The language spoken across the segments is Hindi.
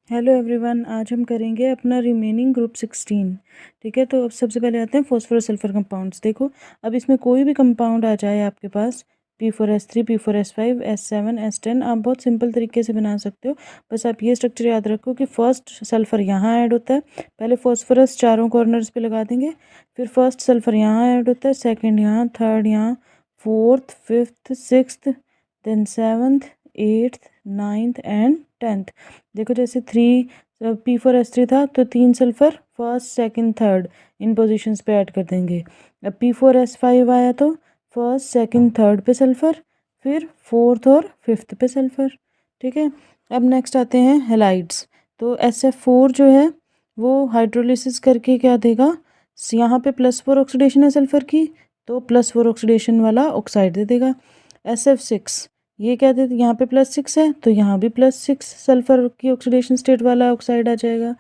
हेलो एवरीवन, आज हम करेंगे अपना रिमेनिंग ग्रुप 16। ठीक है, तो अब सबसे पहले आते हैं फॉस्फोरस सल्फर कंपाउंड्स। देखो, अब इसमें कोई भी कंपाउंड आ जाए आपके पास, P4S3, P4S5, S7, S10, आप बहुत सिंपल तरीके से बना सकते हो। बस आप ये स्ट्रक्चर याद रखो कि फर्स्ट सल्फर यहाँ ऐड होता है, पहले फॉस्फोरस चारों कॉर्नर्स पे लगा देंगे, फिर फर्स्ट सल्फर यहाँ ऐड होता है, सेकेंड यहाँ, थर्ड यहाँ, fourth, fifth, sixth, then seventh, eighth, ninth and 10th। देखो, जैसे 3 P4S3 था तो 3 सल्फर फर्स्ट सेकंड थर्ड इन पोजीशंस पे ऐड कर देंगे। अब P4S5 आया तो फर्स्ट सेकंड थर्ड पे सल्फर, फिर फोर्थ और फिफ्थ पे सल्फर। ठीक है, अब नेक्स्ट आते हैं हेलाइड्स। तो SF4 जो है वो हाइड्रोलिसिस करके क्या देगा, यहाँ पे +4 ऑक्सीडेशन है सल्फर की, तो +4 ऑक्सीडेशन वाला ऑक्साइड दे देगा। SF6 ये क्या देते, यहाँ पे +6 है तो यहाँ भी +6 सल्फर की ऑक्सीडेशन स्टेट वाला ऑक्साइड आ जाएगा।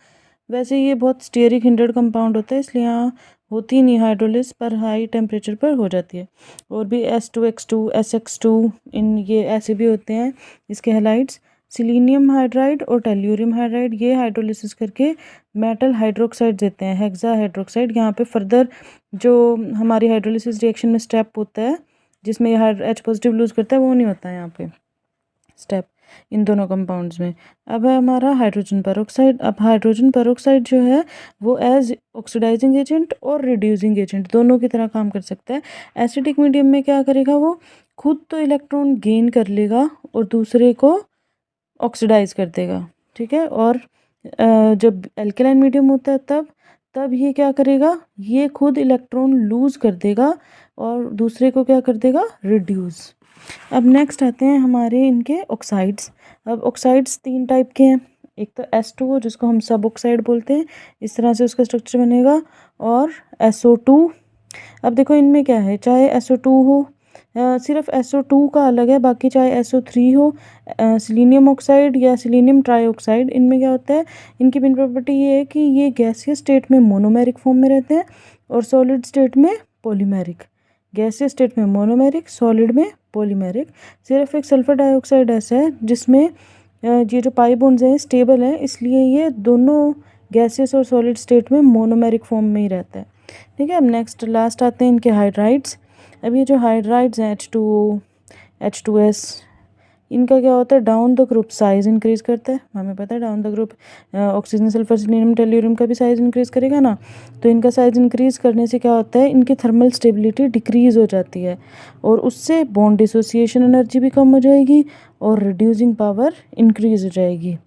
वैसे ये बहुत स्टीयरिक हिंड्रेड कंपाउंड होता है, इसलिए यहाँ होती नहीं हाइड्रोलिस, पर हाई टेम्परेचर पर हो जाती है। और भी S2X2, SX2, इन ये ऐसे भी होते हैं इसके हैलाइड्स। सिलीनियम हाइड्राइड और टेल्यूरियम हाइड्राइड ये हाइड्रोलिसिस करके मेटल हाइड्रोक्साइड देते हैं, हेक्सा हाइड्रोक्साइड। यहाँ पे फर्दर जो हमारी हाइड्रोलिसिस रिएक्शन में स्टेप होता है जिसमें यह H पॉजिटिव लूज करता है, वो नहीं होता है यहाँ पे स्टेप इन दोनों कंपाउंड्स में। अब है हमारा हाइड्रोजन पेरोक्साइड। अब हाइड्रोजन पेरोक्साइड जो है वो एज ऑक्सीडाइजिंग एजेंट और रिड्यूसिंग एजेंट दोनों की तरह काम कर सकता है। एसिडिक मीडियम में क्या करेगा, वो खुद तो इलेक्ट्रॉन गेन कर लेगा और दूसरे को ऑक्सीडाइज कर देगा। ठीक है, और जब एल्केलाइन मीडियम होता है तब ये क्या करेगा, ये खुद इलेक्ट्रॉन लूज कर देगा और दूसरे को क्या कर देगा, रिड्यूस। अब नेक्स्ट आते हैं हमारे इनके ऑक्साइड्स। अब ऑक्साइड्स 3 टाइप के हैं, एक तो S2 जिसको हम सब ऑक्साइड बोलते हैं, इस तरह से उसका स्ट्रक्चर बनेगा, और SO2। अब देखो इनमें क्या है, चाहे SO2 हो, सिर्फ SO2 का अलग है, बाकी चाहे SO3 हो, सिलीनियम ऑक्साइड या सिलीनियम ट्राईऑक्साइड, इनमें क्या होता है, इनकी मेन प्रॉपर्टी ये है कि ये गैसियस स्टेट में मोनोमेरिक फॉर्म में रहते हैं और सॉलिड स्टेट में पॉलीमेरिक। गैसियस स्टेट में मोनोमेरिक, सॉलिड में पॉलीमेरिक। सिर्फ एक सल्फर डाइऑक्साइड ऐसा है जिसमें ये जो पाई बॉन्ड्स हैं स्टेबल हैं, इसलिए ये दोनों गैसियस और सॉलिड स्टेट में मोनोमेरिक फॉर्म में ही रहता है। ठीक है, अब नेक्स्ट लास्ट आते हैं इनके हाइड्राइड्स। अब ये जो हाइड्राइड्स हैं H2O, H2S, इनका क्या होता है, down the group size increase करता है। हमें पता है down the group oxygen, sulphur, selenium, tellurium का भी साइज इंक्रीज करेगा ना, तो इनका साइज इंक्रीज करने से क्या होता है, इनकी थर्मल स्टेबिलिटी डिक्रीज हो जाती है और उससे बॉन्ड डिसोसिएशन एनर्जी भी कम हो जाएगी और रिड्यूसिंग पावर इंक्रीज हो जाएगी।